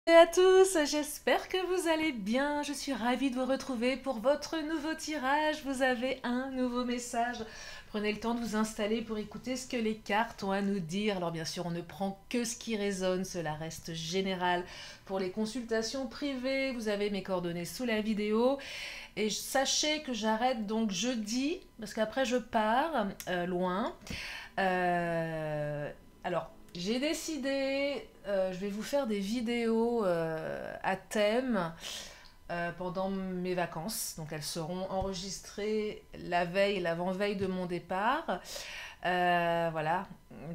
Et à tous, j'espère que vous allez bien. Je suis ravie de vous retrouver pour votre nouveau tirage. Vous avez un nouveau message. Prenez le temps de vous installer pour écouter ce que les cartes ont à nous dire. Alors bien sûr, on ne prend que ce qui résonne, cela reste général. Pour les consultations privées, vous avez mes coordonnées sous la vidéo. Et sachez que j'arrête donc jeudi, parce qu'après je pars loin. Euh, alors, j'ai décidé, je vais vous faire des vidéos à thème pendant mes vacances. Donc, elles seront enregistrées la veille, l'avant-veille de mon départ. Voilà,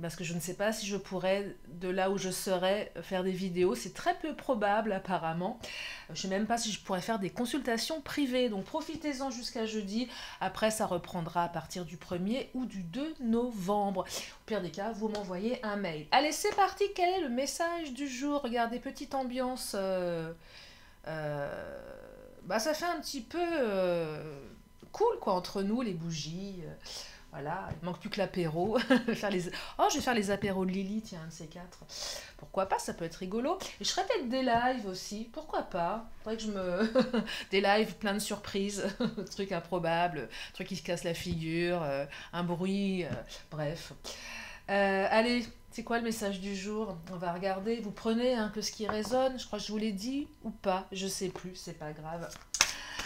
parce que je ne sais pas si je pourrais, de là où je serai, faire des vidéos. C'est très peu probable apparemment. Je ne sais même pas si je pourrais faire des consultations privées. Donc profitez-en jusqu'à jeudi. Après, ça reprendra à partir du 1er ou du 2 novembre. Au pire des cas, vous m'envoyez un mail. Allez, c'est parti. Quel est le message du jour? Regardez, petite ambiance. Bah, ça fait un petit peu cool quoi entre nous, les bougies. Voilà, il manque plus que l'apéro. Faire les... Oh, je vais faire les apéros de Lily, tiens, un de ces quatre. Pourquoi pas, ça peut être rigolo. Et je ferai peut-être des lives aussi, pourquoi pas. Faudrait que je me... des lives plein de surprises, trucs improbables, trucs qui se cassent la figure, un bruit, bref. Allez, c'est quoi le message du jour? On va regarder, vous prenez un peu ce qui résonne, je crois que je vous l'ai dit ou pas, je sais plus, c'est pas grave.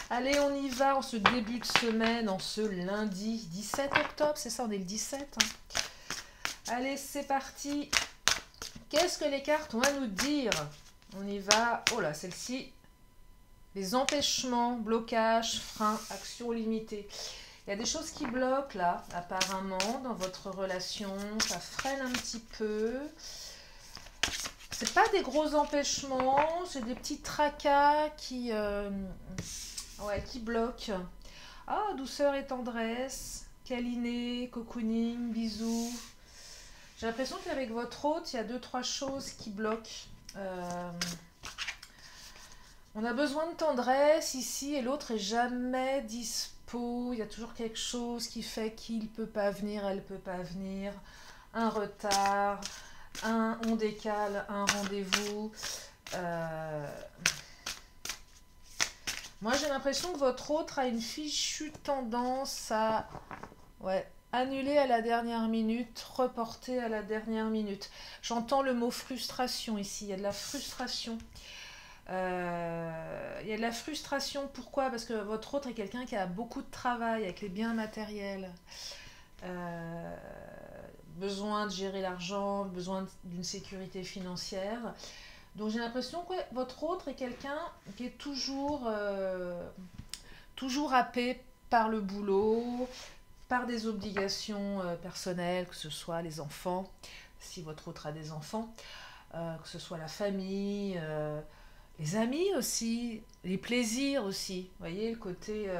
Allez, on y va en ce début de semaine, en ce lundi 17 octobre, c'est ça, on est le 17. Hein. Allez, c'est parti. Qu'est-ce que les cartes ont à nous dire? On y va. Oh là, celle-ci. Les empêchements, blocages, freins, actions limitées. Il y a des choses qui bloquent là, apparemment, dans votre relation. Ça freine un petit peu. C'est pas des gros empêchements, c'est des petits tracas qui bloquent. Ah, douceur et tendresse, câliner, cocooning, bisous. J'ai l'impression qu'avec votre hôte, il y a deux, trois choses qui bloquent. On a besoin de tendresse ici et l'autre est jamais dispo. Il y a toujours quelque chose qui fait qu'il ne peut pas venir, elle ne peut pas venir. Un retard, on décale un rendez-vous. Moi, j'ai l'impression que votre autre a une fichue tendance à annuler à la dernière minute, reporter à la dernière minute. J'entends le mot frustration ici. Il y a de la frustration. Il y a de la frustration. Pourquoi? Parce que votre autre est quelqu'un qui a beaucoup de travail avec les biens matériels. Besoin de gérer l'argent, besoin d'une sécurité financière. Donc j'ai l'impression que votre autre est quelqu'un qui est toujours happé par le boulot, par des obligations personnelles, que ce soit les enfants, si votre autre a des enfants, que ce soit la famille, les amis aussi, les plaisirs aussi. Vous voyez, le côté...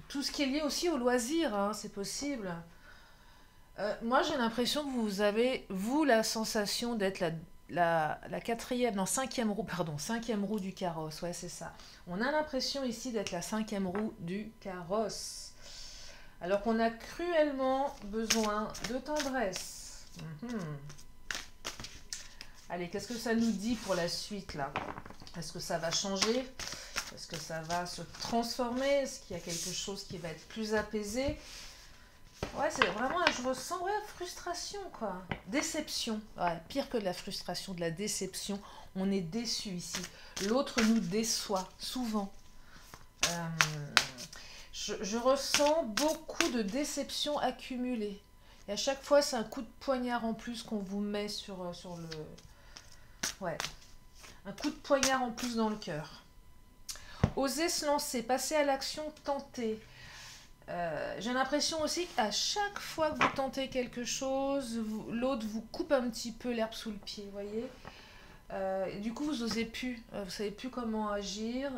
tout ce qui est lié aussi au loisir, hein, c'est possible. Moi, j'ai l'impression que vous avez, vous, la sensation d'être la quatrième, non, cinquième roue, pardon, cinquième roue du carrosse, ouais, c'est ça. On a l'impression ici d'être la cinquième roue du carrosse. Alors qu'on a cruellement besoin de tendresse. Allez, qu'est-ce que ça nous dit pour la suite, là? Est-ce que ça va changer? Est-ce que ça va se transformer? Est-ce qu'il y a quelque chose qui va être plus apaisé? Ouais, c'est vraiment, je ressens frustration, quoi. Déception. Ouais, pire que de la frustration, de la déception. On est déçu ici. L'autre nous déçoit, souvent. Je ressens beaucoup de déceptions accumulées. Et à chaque fois, c'est un coup de poignard en plus qu'on vous met sur le... Ouais. Un coup de poignard en plus dans le cœur. Oser se lancer, passer à l'action, tenter. J'ai l'impression aussi qu'à chaque fois que vous tentez quelque chose, l'autre vous coupe un petit peu l'herbe sous le pied, vous voyez. Et du coup, vous osez plus, vous savez plus comment agir.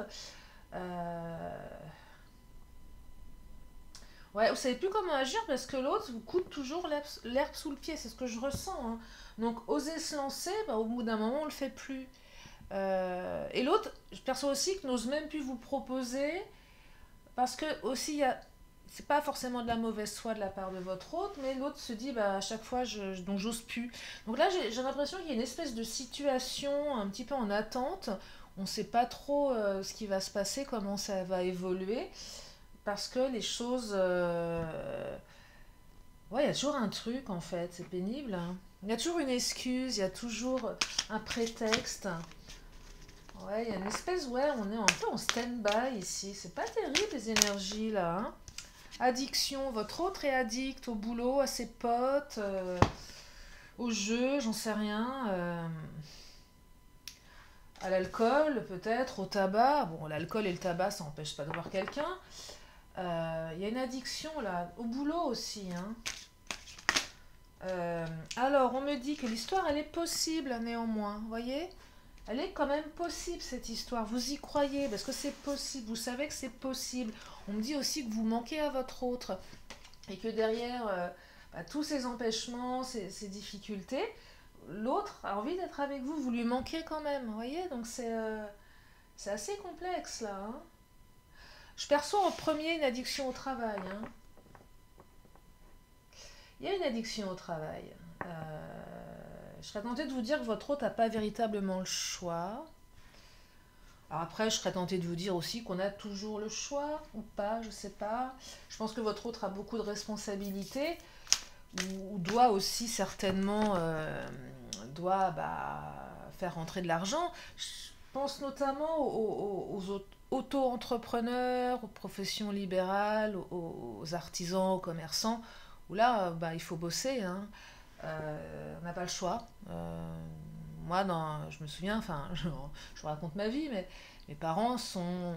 Ouais, vous savez plus comment agir parce que l'autre vous coupe toujours l'herbe sous le pied, c'est ce que je ressens. Hein. Donc, oser se lancer, bah, au bout d'un moment, on le fait plus. Et l'autre, je perçois aussi que n'ose même plus vous proposer parce que aussi il y a c'est pas forcément de la mauvaise foi de la part de votre hôte, mais l'autre se dit, bah, à chaque fois, donc j'ose plus. Donc là, j'ai l'impression qu'il y a une espèce de situation un petit peu en attente. On ne sait pas trop ce qui va se passer, comment ça va évoluer, parce que les choses... Ouais, il y a toujours un truc, en fait, c'est pénible, hein. Il y a toujours une excuse, il y a toujours un prétexte. Ouais, il y a une espèce, ouais, on est un peu en stand-by ici. C'est pas terrible les énergies là, hein. Addiction, votre autre est addict au boulot, à ses potes, au jeu, j'en sais rien, à l'alcool peut-être, au tabac. Bon, l'alcool et le tabac, ça n'empêche pas de voir quelqu'un. Il y a une addiction là, au boulot aussi, hein. Alors, on me dit que l'histoire, elle est possible néanmoins, vous voyez? Elle est quand même possible cette histoire. Vous y croyez parce que c'est possible. Vous savez que c'est possible. On me dit aussi que vous manquez à votre autre et que derrière bah, tous ces empêchements, ces difficultés, l'autre a envie d'être avec vous. Vous lui manquez quand même. Vous voyez? Donc c'est assez complexe là, hein. Je perçois en premier une addiction au travail, hein. Il y a une addiction au travail. Je serais tentée de vous dire que votre hôte n'a pas véritablement le choix. Alors après, je serais tentée de vous dire aussi qu'on a toujours le choix, ou pas, je sais pas. Je pense que votre hôte a beaucoup de responsabilités, ou doit aussi certainement doit, bah, faire rentrer de l'argent. Je pense notamment aux auto-entrepreneurs, aux professions libérales, aux artisans, aux commerçants, où là, bah, il faut bosser, hein. On n'a pas le choix. Moi, je me souviens, enfin, je vous raconte ma vie, mais mes parents sont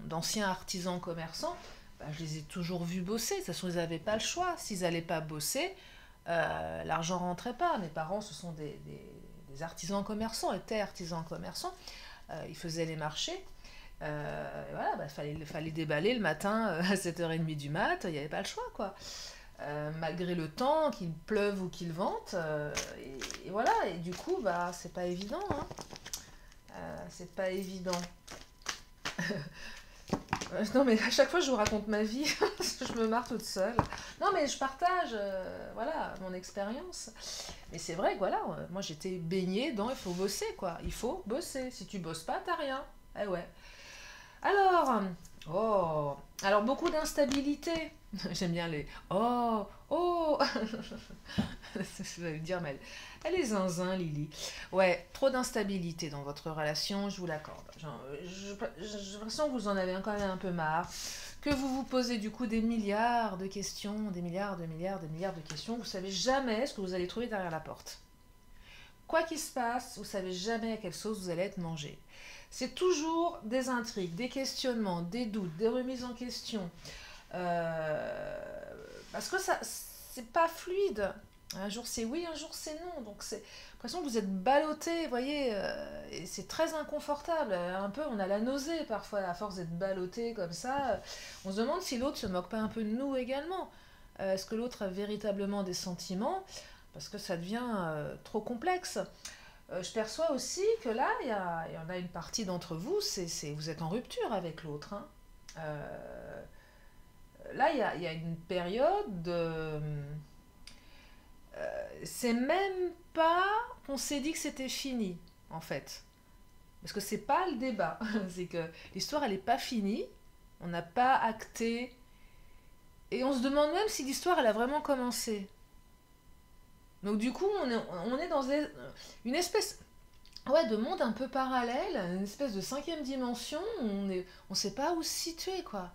d'anciens artisans commerçants. Bah, je les ai toujours vus bosser. De toute façon, ils n'avaient pas le choix. S'ils n'allaient pas bosser, l'argent rentrait pas. Mes parents, ce sont des artisans commerçants, étaient artisans commerçants. Ils faisaient les marchés. Voilà, bah, fallait déballer le matin à 7h30 du mat. Il n'y avait pas le choix, quoi. Malgré le temps, qu'il pleuve ou qu'il vente. Et voilà, et du coup, bah, c'est pas évident, hein. C'est pas évident. Non, mais à chaque fois, je vous raconte ma vie, je me marre toute seule. Non, mais je partage, voilà, mon expérience. Mais c'est vrai que, voilà, moi, j'étais baignée dans il faut bosser, quoi. Il faut bosser. Si tu bosses pas, t'as rien. Eh ouais. Alors, oh, alors beaucoup d'instabilité. J'aime bien les oh, oh. Vous allez me dire, mais elle est zinzin, Lily. Ouais, trop d'instabilité dans votre relation, je vous l'accorde. J'ai l'impression que vous en avez quand même un peu marre. Que vous vous posez du coup des milliards de questions, des milliards, de milliards, de milliards de questions. Vous savez jamais ce que vous allez trouver derrière la porte. Quoi qu'il se passe, vous savez jamais à quelle sauce vous allez être mangé. C'est toujours des intrigues, des questionnements, des doutes, des remises en question. Parce que ça, c'est pas fluide. Un jour c'est oui, un jour c'est non. Donc c'est l'impression que vous êtes ballotté, vous voyez, et c'est très inconfortable. Un peu, on a la nausée parfois à force d'être ballotté comme ça. On se demande si l'autre se moque pas un peu de nous également. Est-ce que l'autre a véritablement des sentiments? Parce que ça devient trop complexe. Je perçois aussi que là, il y en a une partie d'entre vous, vous êtes en rupture avec l'autre, hein. Là, il y a une période de... c'est même pas qu'on s'est dit que c'était fini, en fait. Parce que c'est pas le débat. C'est que l'histoire, elle n'est pas finie. On n'a pas acté. Et on se demande même si l'histoire, elle a vraiment commencé. Donc du coup, on est dans une espèce, ouais, de monde un peu parallèle, une espèce de cinquième dimension où on sait pas où se situer, quoi.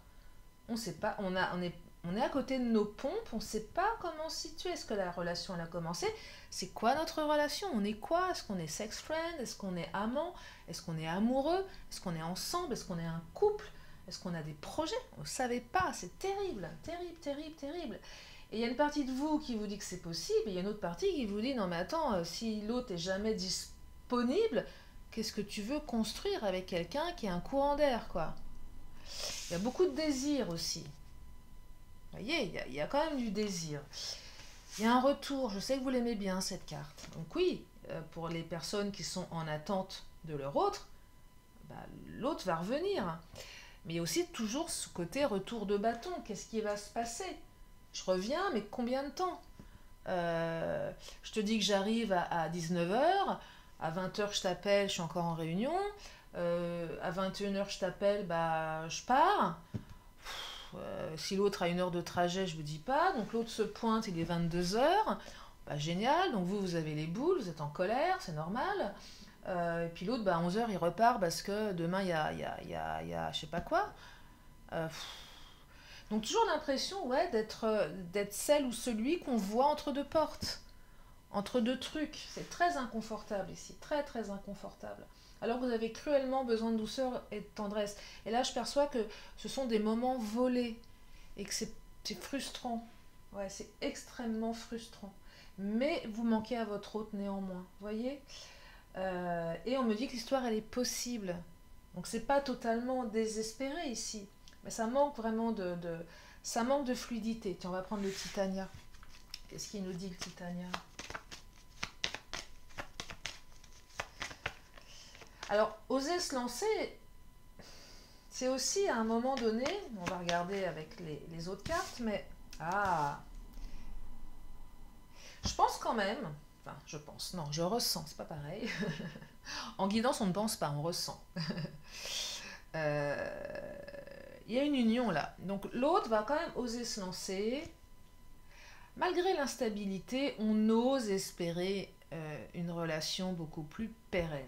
On sait pas, on est à côté de nos pompes, on sait pas comment se situer. Est-ce que la relation elle a commencé? C'est quoi notre relation? On est quoi? Est-ce qu'on est sex friend? Est-ce qu'on est amant? Est-ce qu'on est amoureux? Est-ce qu'on est ensemble? Est-ce qu'on est un couple? Est-ce qu'on a des projets? On ne savait pas, c'est terrible, terrible, terrible, terrible. Et il y a une partie de vous qui vous dit que c'est possible, et il y a une autre partie qui vous dit non mais attends, si l'autre est jamais disponible, qu'est-ce que tu veux construire avec quelqu'un qui est un courant d'air, quoi? Il y a beaucoup de désir aussi. Vous voyez, il y a quand même du désir. Il y a un retour, je sais que vous l'aimez bien cette carte. Donc oui, pour les personnes qui sont en attente de leur autre, bah, l'autre va revenir. Mais il y a aussi toujours ce côté retour de bâton. Qu'est-ce qui va se passer? Je reviens, mais combien de temps? Je te dis que j'arrive à 19h, à 20h je t'appelle, je suis encore en réunion, à 21h je t'appelle, bah je pars. Si l'autre a 1 heure de trajet, je vous dis pas, donc l'autre se pointe, il est 22h, bah génial, donc vous avez les boules, vous êtes en colère, c'est normal. Et puis l'autre, bah, à 11h, il repart parce que demain, il y a je sais pas quoi. Euh, donc toujours l'impression, ouais, d'être celle ou celui qu'on voit entre deux portes, entre deux trucs. C'est très inconfortable ici, très très inconfortable. Alors vous avez cruellement besoin de douceur et de tendresse. Et là, je perçois que ce sont des moments volés et que c'est frustrant. Ouais, c'est extrêmement frustrant. Mais vous manquez à votre hôte néanmoins. Vous voyez? Et on me dit que l'histoire, elle est possible. Donc c'est pas totalement désespéré ici. Mais ça manque vraiment ça manque de fluidité. Tiens, on va prendre le Titania. Qu'est-ce qu'il nous dit le Titania? Alors, oser se lancer, c'est aussi à un moment donné, on va regarder avec les autres cartes, mais... Ah, je pense quand même, enfin je pense, non, je ressens, c'est pas pareil. En guidance, on ne pense pas, on ressent. Il y a une union là. Donc l'autre va quand même oser se lancer. Malgré l'instabilité, on ose espérer une relation beaucoup plus pérenne.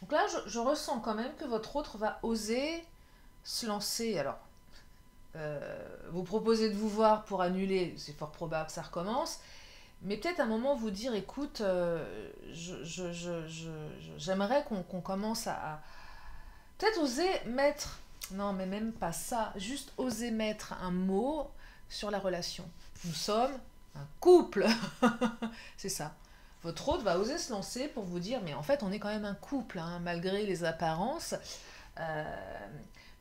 Donc là, je ressens quand même que votre autre va oser se lancer. Alors, vous proposez de vous voir pour annuler, c'est fort probable que ça recommence. Mais peut-être à un moment vous dire, écoute, j'aimerais qu'on commence à... Peut-être oser mettre... Non, mais même pas ça. Juste oser mettre un mot sur la relation. Nous sommes un couple. C'est ça. Votre hôte va oser se lancer pour vous dire, mais en fait, on est quand même un couple, hein, malgré les apparences.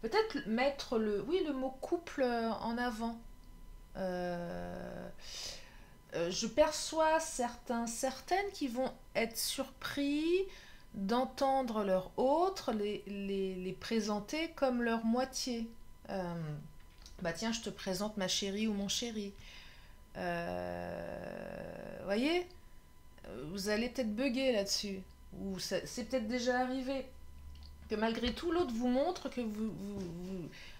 Peut-être mettre le mot couple en avant. Je perçois certaines qui vont être surpris d'entendre leur autre les présenter comme leur moitié. Bah tiens, je te présente ma chérie ou mon chéri. Voyez, vous allez peut-être bugger là-dessus. Ou c'est peut-être déjà arrivé. Que malgré tout, l'autre vous montre que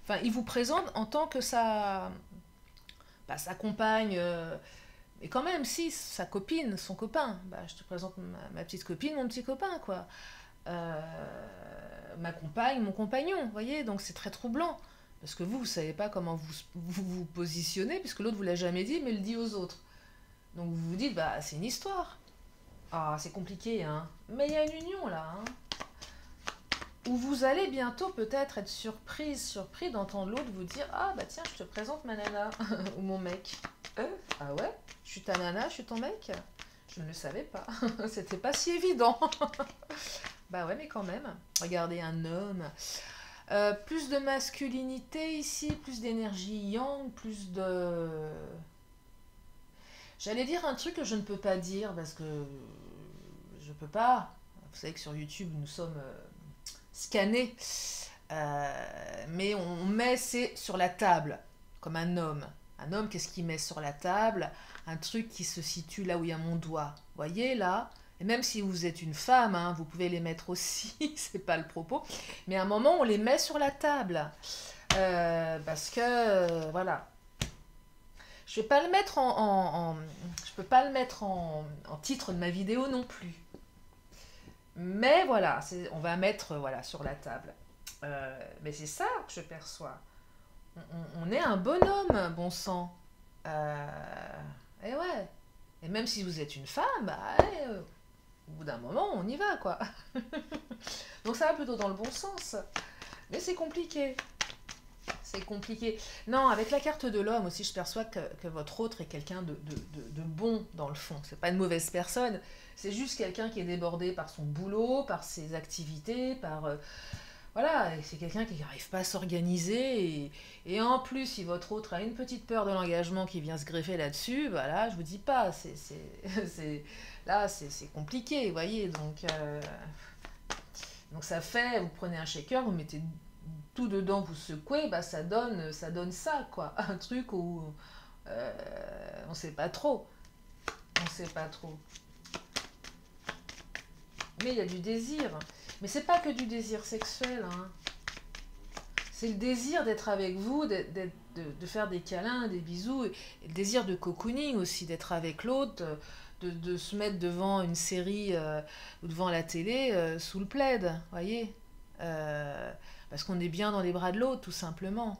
enfin, il vous présente en tant que sa compagne... mais quand même, si, sa copine, son copain, bah, je te présente ma petite copine, mon petit copain, quoi. Ma compagne, mon compagnon, vous voyez, donc c'est très troublant. Parce que vous savez pas comment vous positionnez, puisque l'autre vous l'a jamais dit, mais le dit aux autres. Donc vous vous dites, bah, c'est une histoire. Ah, c'est compliqué, hein. Mais il y a une union, là, hein. Où vous allez bientôt peut-être être surpris d'entendre l'autre vous dire, ah, bah tiens, je te présente ma nana, ou mon mec. Ah ouais? Je suis ta nana, je suis ton mec? Je ne le savais pas. C'était pas si évident. Bah ouais, mais quand même. Regardez, un homme. Plus de masculinité ici, plus d'énergie yang, plus de... J'allais dire un truc que je ne peux pas dire parce que je peux pas. Vous savez que sur YouTube, nous sommes scannés. Mais on met c'est sur la table, comme un homme. Un homme, qu'est-ce qu'il met sur la table? Un truc qui se situe là où il y a mon doigt. Voyez là? Et même si vous êtes une femme, hein, vous pouvez les mettre aussi, c'est pas le propos. Mais à un moment, on les met sur la table. Parce que, voilà. Je vais pas le mettre je peux pas le mettre en titre de ma vidéo non plus. Mais voilà, on va mettre voilà, sur la table. Mais c'est ça que je perçois. On est un bonhomme, bon sang. Et ouais. Et même si vous êtes une femme, bah, au bout d'un moment, on y va, quoi. Donc ça va plutôt dans le bon sens. Mais c'est compliqué. C'est compliqué. Non, avec la carte de l'homme aussi, je perçois que votre autre est quelqu'un de bon, dans le fond. C'est pas une mauvaise personne. C'est juste quelqu'un qui est débordé par son boulot, par ses activités, par... voilà, c'est quelqu'un qui n'arrive pas à s'organiser. Et en plus, si votre autre a une petite peur de l'engagement qui vient se greffer là-dessus, bah là, je vous dis pas. Là, c'est compliqué, vous voyez. Donc ça fait, vous prenez un shaker, vous mettez tout dedans vous secouez, bah ça donne ça, quoi. Un truc où on sait pas trop. On sait pas trop. Mais il y a du désir. Mais c'est pas que du désir sexuel, hein. C'est le désir d'être avec vous, de faire des câlins, des bisous, et le désir de cocooning aussi, d'être avec l'autre, de se mettre devant une série ou devant la télé sous le plaid, voyez. Euh, Parce qu'on est bien dans les bras de l'autre, tout simplement.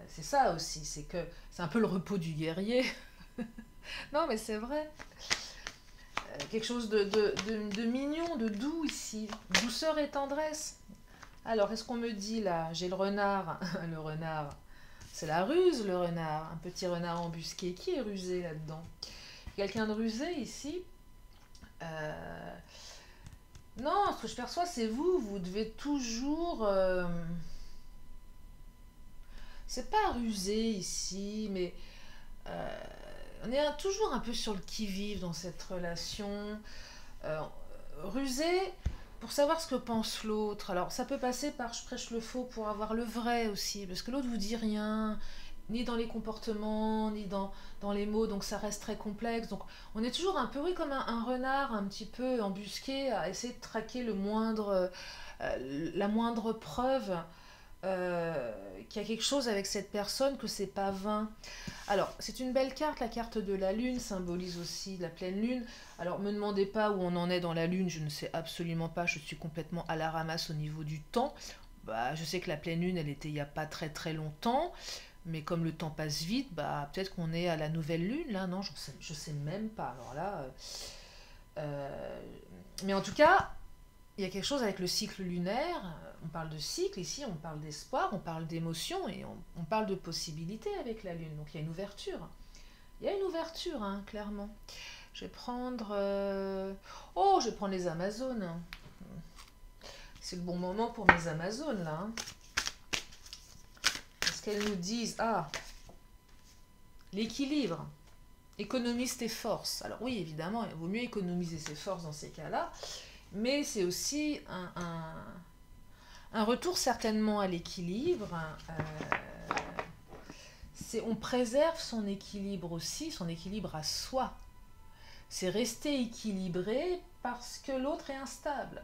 C'est ça aussi, c'est que c'est un peu le repos du guerrier. Non, mais c'est vrai. Quelque chose de mignon, de doux ici. Douceur et tendresse. Alors, est-ce qu'on me dit là, j'ai le renard, le renard, c'est la ruse le renard, un petit renard embusqué. Qui est rusé là-dedans? Quelqu'un de rusé ici? Euh, Non, ce que je perçois, c'est vous. Vous devez toujours. C'est pas rusé ici, mais euh, on est toujours un peu sur le qui-vive dans cette relation. Euh, Rusé pour savoir ce que pense l'autre. Alors, ça peut passer par je prêche le faux pour avoir le vrai aussi, parce que l'autre vous dit rien, ni dans les comportements, ni dans les mots, donc ça reste très complexe. Donc, on est toujours un peu, oui, comme un renard, un petit peu embusqué, à essayer de traquer la moindre preuve qu'il y a quelque chose avec cette personne, que c'est pas vain. Alors, c'est une belle carte, la carte de la lune symbolise aussi la pleine lune. Alors, me demandez pas où on en est dans la lune, je ne sais absolument pas, je suis complètement à la ramasse au niveau du temps. Bah, je sais que la pleine lune, elle était il n'y a pas très très longtemps, mais comme le temps passe vite, bah, peut-être qu'on est à la nouvelle lune, là, non, je sais même pas. Alors là, euh, mais en tout cas, il y a quelque chose avec le cycle lunaire. On parle de cycle ici, on parle d'espoir, on parle d'émotion et on parle de possibilités avec la lune. Donc il y a une ouverture. Il y a une ouverture, hein, clairement. Je vais prendre. Oh, je vais prendre les Amazones. C'est le bon moment pour mes Amazones, là, hein. Parce qu'elles nous disent, ah, l'équilibre. Économise tes forces. Alors oui, évidemment, il vaut mieux économiser ses forces dans ces cas-là, mais c'est aussi un retour certainement à l'équilibre. On préserve son équilibre aussi, son équilibre à soi. C'est rester équilibré parce que l'autre est instable.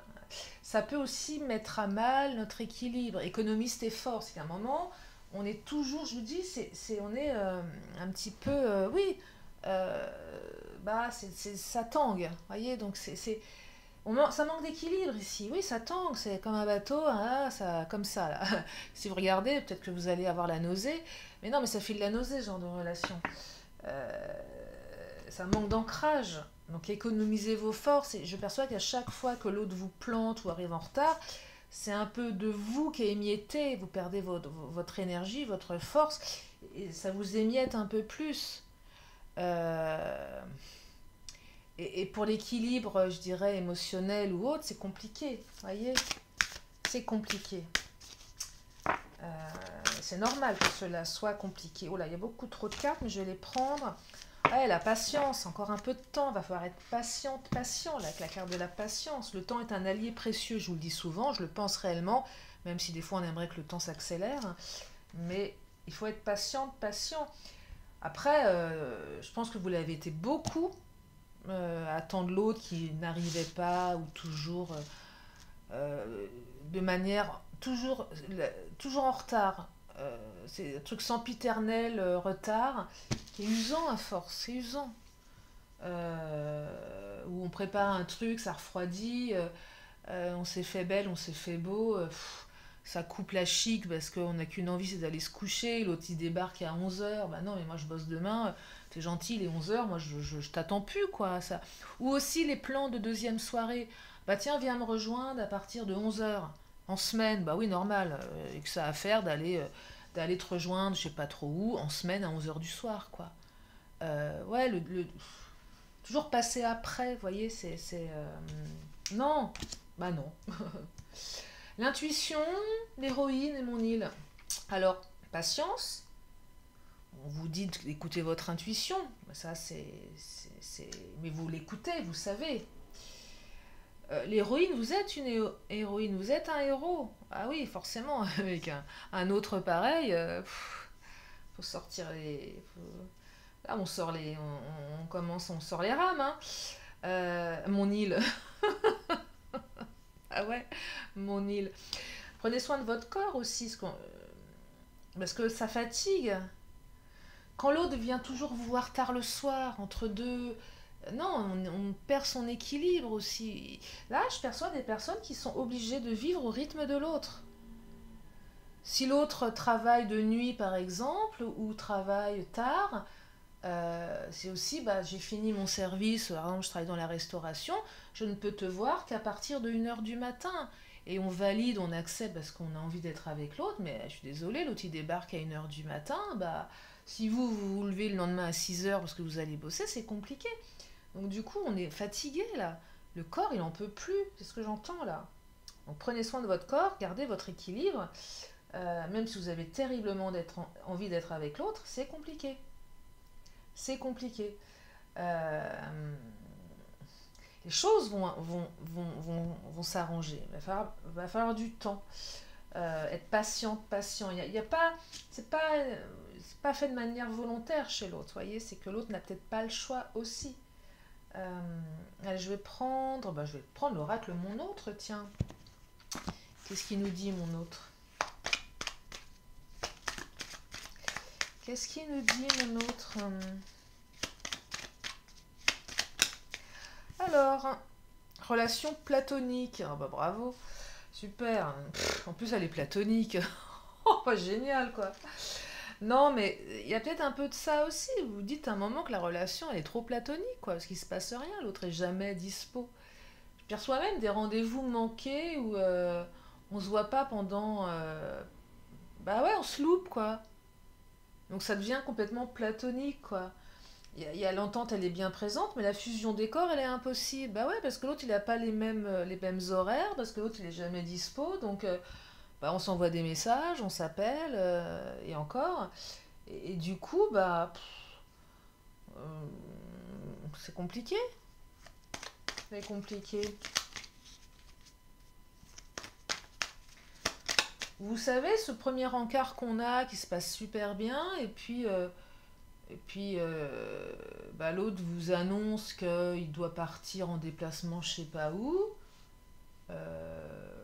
Ça peut aussi mettre à mal notre équilibre. Économise tes forces. Il y a un moment, on est toujours, je vous dis, on est un petit peu, oui, euh, bah, ça tangue, voyez, donc ça manque d'équilibre ici. Oui, ça tangue, c'est comme un bateau, hein, ça, comme ça, là. Si vous regardez, peut-être que vous allez avoir la nausée, mais non, mais ça file la nausée, ce genre de relation. Euh, Ça manque d'ancrage. Donc économisez vos forces. Et je perçois qu'à chaque fois que l'autre vous plante ou arrive en retard, c'est un peu de vous qui est émietté. Vous perdez votre énergie, votre force, et ça vous émiette un peu plus. Euh, et pour l'équilibre, je dirais, émotionnel ou autre, c'est compliqué. Vous voyez? C'est compliqué. Euh, c'est normal que cela soit compliqué. Oh là, il y a beaucoup trop de cartes, mais je vais les prendre. Ouais, la patience, encore un peu de temps, va falloir être patiente, patient, là, avec la carte de la patience. Le temps est un allié précieux, je vous le dis souvent, je le pense réellement, même si des fois on aimerait que le temps s'accélère, mais il faut être patiente, patient. Après, je pense que vous l'avez été beaucoup à attendre l'autre qui n'arrivait pas, ou toujours de manière, toujours en retard. C'est un truc sempiternel, retard, qui est usant à force, c'est usant. Où on prépare un truc, ça refroidit, on s'est fait belle, on s'est fait beau, ça coupe la chic parce qu'on n'a qu'une envie, c'est d'aller se coucher, l'autre il débarque à 11 heures, bah non mais moi je bosse demain, t'es gentil, il est 11 heures, moi je t'attends plus quoi. Ça. Ou aussi les plans de deuxième soirée, bah tiens viens me rejoindre à partir de 11 heures en semaine, bah oui normal, et que ça à faire d'aller te rejoindre, je sais pas trop où, en semaine à 11 heures du soir quoi. Ouais, toujours passer après, vous voyez, non, bah non. L'intuition, l'héroïne et mon île. Alors, patience, on vous dit d'écouter votre intuition, ça mais vous l'écoutez, vous savez. L'héroïne, vous êtes une héroïne, vous êtes un héros. Ah oui, forcément, avec un autre pareil, faut sortir là, on sort on commence, on sort les rames, hein. Mon île. Ah ouais, mon île. Prenez soin de votre corps aussi, parce que ça fatigue. Quand l'autre vient toujours vous voir tard le soir, entre deux... Non, on perd son équilibre aussi. Là, je perçois des personnes qui sont obligées de vivre au rythme de l'autre. Si l'autre travaille de nuit, par exemple, ou travaille tard, c'est aussi, bah, j'ai fini mon service, par exemple, je travaille dans la restauration, je ne peux te voir qu'à partir de 1 h du matin. Et on valide, on accepte parce qu'on a envie d'être avec l'autre, mais je suis désolée, l'autre il débarque à 1 h du matin, bah, si vous vous levez le lendemain à 6 h parce que vous allez bosser, c'est compliqué. Donc du coup, on est fatigué là. Le corps, il en peut plus, c'est ce que j'entends là. Donc prenez soin de votre corps, gardez votre équilibre. Même si vous avez terriblement envie d'être avec l'autre, c'est compliqué. C'est compliqué. Euh, les choses vont s'arranger. Va falloir du temps. Être patient. Y a pas, c'est pas fait de manière volontaire chez l'autre. Voyez, c'est que l'autre n'a peut-être pas le choix aussi. Allez, je vais prendre l'oracle mon autre. Tiens, qu'est-ce qu'il nous dit mon autre? Qu'est-ce qu'il nous dit mon autre? Alors, relation platonique. Ah bah bravo, super. En plus, elle est platonique. Oh, bah, génial quoi. Non, mais il y a peut-être un peu de ça aussi. Vous vous dites à un moment que la relation, elle est trop platonique, quoi, parce qu'il se passe rien, l'autre est jamais dispo. Je perçois même des rendez-vous manqués où on se voit pas pendant... Bah ouais, on se loupe, quoi. Donc ça devient complètement platonique, quoi. Il y a l'entente, elle est bien présente, mais la fusion des corps, elle est impossible. Bah ouais, parce que l'autre, il n'a pas les mêmes horaires, parce que l'autre, il est jamais dispo, donc bah, on s'envoie des messages, on s'appelle, et encore. Et du coup, bah, euh, c'est compliqué. C'est compliqué. Vous savez, ce premier encart qu'on a, qui se passe super bien, bah, l'autre vous annonce qu'il doit partir en déplacement je sais pas où. Euh,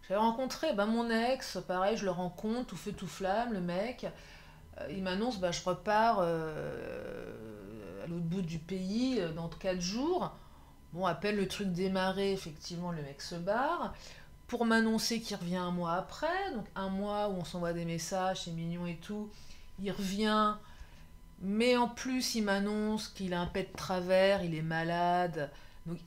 J'avais rencontré bah, mon ex, pareil, je le rencontre, tout feu tout flamme, le mec. Il m'annonce, bah, je repars à l'autre bout du pays dans 4 jours. Bon, à peine le truc démarré, effectivement, le mec se barre. Pour m'annoncer qu'il revient un mois après, donc un mois où on s'envoie des messages, c'est mignon et tout. Il revient, mais en plus, il m'annonce qu'il a un pet de travers, il est malade. Donc,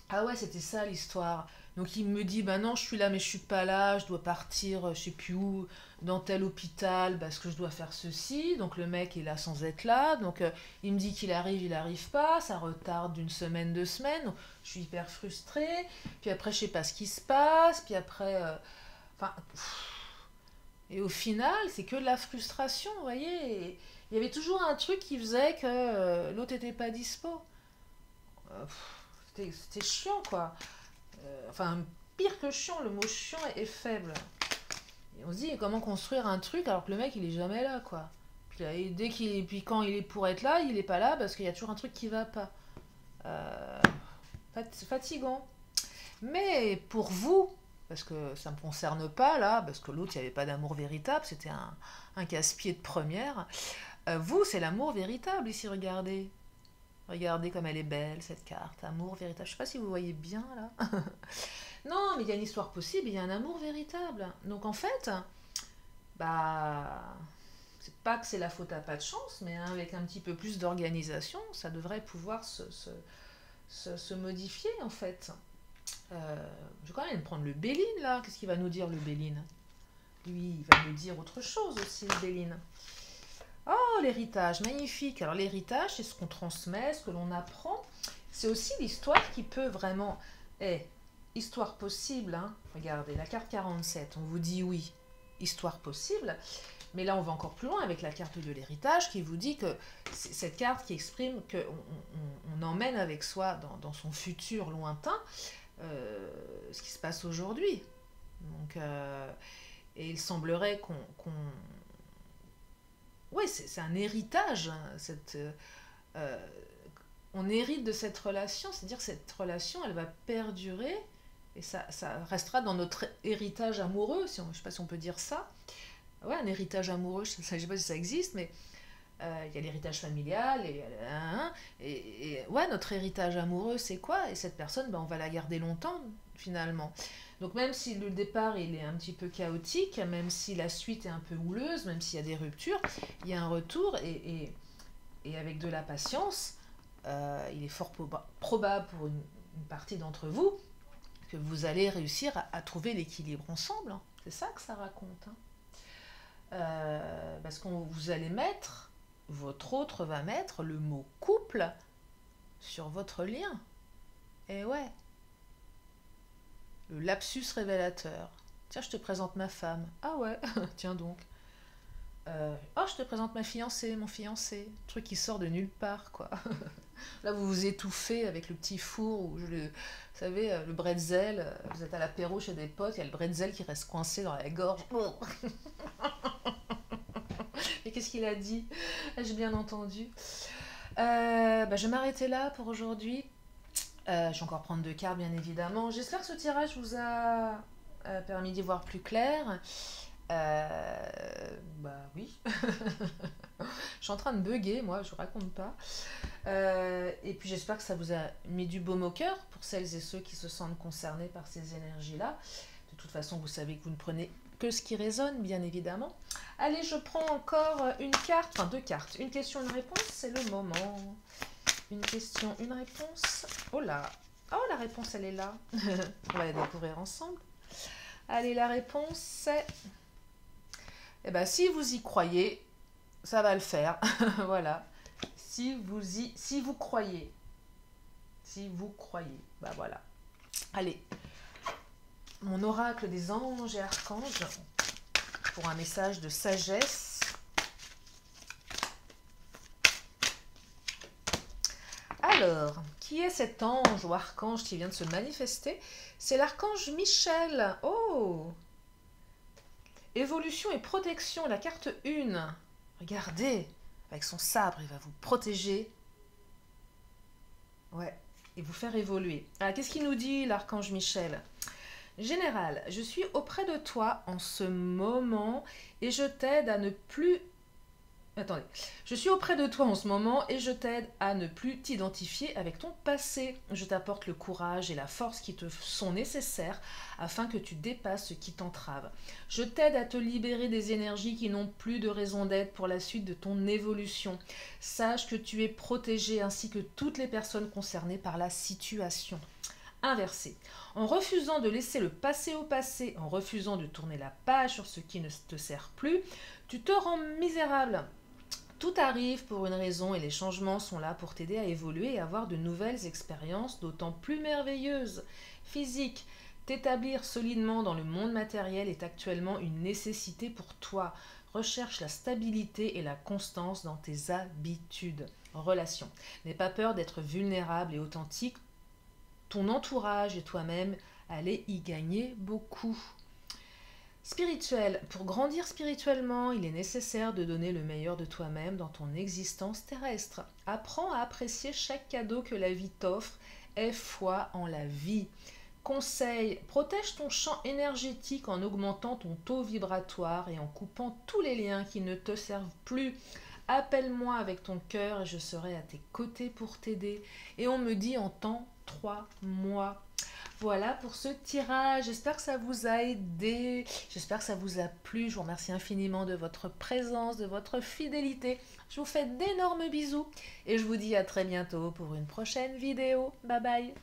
ah ouais, c'était ça l'histoire. Donc il me dit, bah non, je suis là, mais je suis pas là, je dois partir, je sais plus où, dans tel hôpital, parce que je dois faire ceci. Donc le mec est là sans être là. Donc il me dit il arrive pas, ça retarde d'une semaine, 2 semaines. Donc, je suis hyper frustrée. Puis après, je sais pas ce qui se passe. Puis après, enfin, et au final, c'est que de la frustration, vous voyez. Et il y avait toujours un truc qui faisait que l'autre était pas dispo. C'était chiant, quoi. Enfin, pire que chiant, le mot chiant est faible. Et on se dit, comment construire un truc alors que le mec, il est jamais là, quoi. Puis, là, puis quand il est pour être là, il est pas là parce qu'il y a toujours un truc qui va pas. Euh, Fatigant. Mais pour vous, parce que ça ne me concerne pas là, parce que l'autre, il n'y avait pas d'amour véritable, c'était un casse-pied de première. Vous, c'est l'amour véritable ici, regardez. Regardez comme elle est belle, cette carte. Amour véritable. Je sais pas si vous voyez bien là. Non, mais il y a une histoire possible, il y a un amour véritable. Donc en fait, bah, c'est pas que c'est la faute à pas de chance, mais hein, avec un petit peu plus d'organisation, ça devrait pouvoir se modifier en fait. Je vais quand même prendre le Béline là. Qu'est-ce qu'il va nous dire le Béline? Lui, il va nous dire autre chose aussi, le Béline. Oh, l'héritage, magnifique. Alors l'héritage, c'est ce qu'on transmet, ce que l'on apprend. C'est aussi l'histoire qui peut vraiment... Eh, histoire possible, hein. Regardez, la carte 47, on vous dit oui, histoire possible. Mais là, on va encore plus loin avec la carte de l'héritage qui vous dit que c'est cette carte qui exprime qu'on emmène avec soi dans son futur lointain ce qui se passe aujourd'hui. Donc, et il semblerait ouais, c'est un héritage, hein, euh, on hérite de cette relation, c'est-à-dire que cette relation, elle va perdurer, et ça restera dans notre héritage amoureux, si on, je ne sais pas si on peut dire ça. Ouais, un héritage amoureux, je ne sais pas si ça existe, mais il y a l'héritage familial, et ouais, notre héritage amoureux, c'est quoi? Et cette personne, ben, on va la garder longtemps, finalement. Donc même si le départ, il est un petit peu chaotique, même si la suite est un peu houleuse, même s'il y a des ruptures, il y a un retour, et avec de la patience, il est fort probable pour une partie d'entre vous que vous allez réussir à trouver l'équilibre ensemble, hein. C'est ça que ça raconte, hein. Parce que vous allez mettre, votre autre va mettre le mot couple sur votre lien. Et ouais, le lapsus révélateur. Tiens, je te présente ma femme. Ah ouais, tiens donc. Oh, je te présente ma fiancée, mon fiancé. Truc qui sort de nulle part, quoi. Là, vous vous étouffez avec le petit four, ou vous savez, le bretzel. Vous êtes à l'apéro chez des potes, il y a le bretzel qui reste coincé dans la gorge. Et qu'est-ce qu'il a dit? J'ai bien entendu. Bah, je vais m'arrêter là pour aujourd'hui. Je vais encore prendre 2 cartes, bien évidemment. J'espère que ce tirage vous a permis d'y voir plus clair. Bah oui. Je suis en train de bugger, moi, je vous raconte pas. Et puis j'espère que ça vous a mis du baume au cœur pour celles et ceux qui se sentent concernés par ces énergies-là. De toute façon, vous savez que vous ne prenez que ce qui résonne, bien évidemment. Allez, je prends encore une carte, enfin 2 cartes. Une question, une réponse, c'est le moment. Une question, une réponse. Oh là, oh la réponse, elle est là. On va la découvrir ensemble. Allez, la réponse, c'est... Eh bien, si vous y croyez, ça va le faire. Voilà. Si vous croyez. Si vous croyez. Bah voilà. Allez. Mon oracle des anges et archanges pour un message de sagesse. Alors, qui est cet ange ou archange qui vient de se manifester? C'est l'archange Michel. Oh! Évolution et protection, la carte 1. Regardez, avec son sabre, il va vous protéger. Ouais, et vous faire évoluer. Alors, qu'est-ce qu'il nous dit, l'archange Michel? Général, je suis auprès de toi en ce moment et je t'aide à ne plus... Attendez. Je suis auprès de toi en ce moment et je t'aide à ne plus t'identifier avec ton passé. Je t'apporte le courage et la force qui te sont nécessaires afin que tu dépasses ce qui t'entrave. Je t'aide à te libérer des énergies qui n'ont plus de raison d'être pour la suite de ton évolution. Sache que tu es protégé ainsi que toutes les personnes concernées par la situation. Inversé. En refusant de laisser le passé au passé, en refusant de tourner la page sur ce qui ne te sert plus, tu te rends misérable. Tout arrive pour une raison et les changements sont là pour t'aider à évoluer et avoir de nouvelles expériences d'autant plus merveilleuses. Physique, t'établir solidement dans le monde matériel est actuellement une nécessité pour toi. Recherche la stabilité et la constance dans tes habitudes. Relation, n'aie pas peur d'être vulnérable et authentique. Ton entourage et toi-même allez y gagner beaucoup. Spirituel. Pour grandir spirituellement, il est nécessaire de donner le meilleur de toi-même dans ton existence terrestre. Apprends à apprécier chaque cadeau que la vie t'offre. Aie foi en la vie. Conseil. Protège ton champ énergétique en augmentant ton taux vibratoire et en coupant tous les liens qui ne te servent plus. Appelle-moi avec ton cœur et je serai à tes côtés pour t'aider. Et on me dit en temps 3 mois. Voilà pour ce tirage. J'espère que ça vous a aidé. J'espère que ça vous a plu. Je vous remercie infiniment de votre présence, de votre fidélité. Je vous fais d'énormes bisous et je vous dis à très bientôt pour une prochaine vidéo. Bye bye.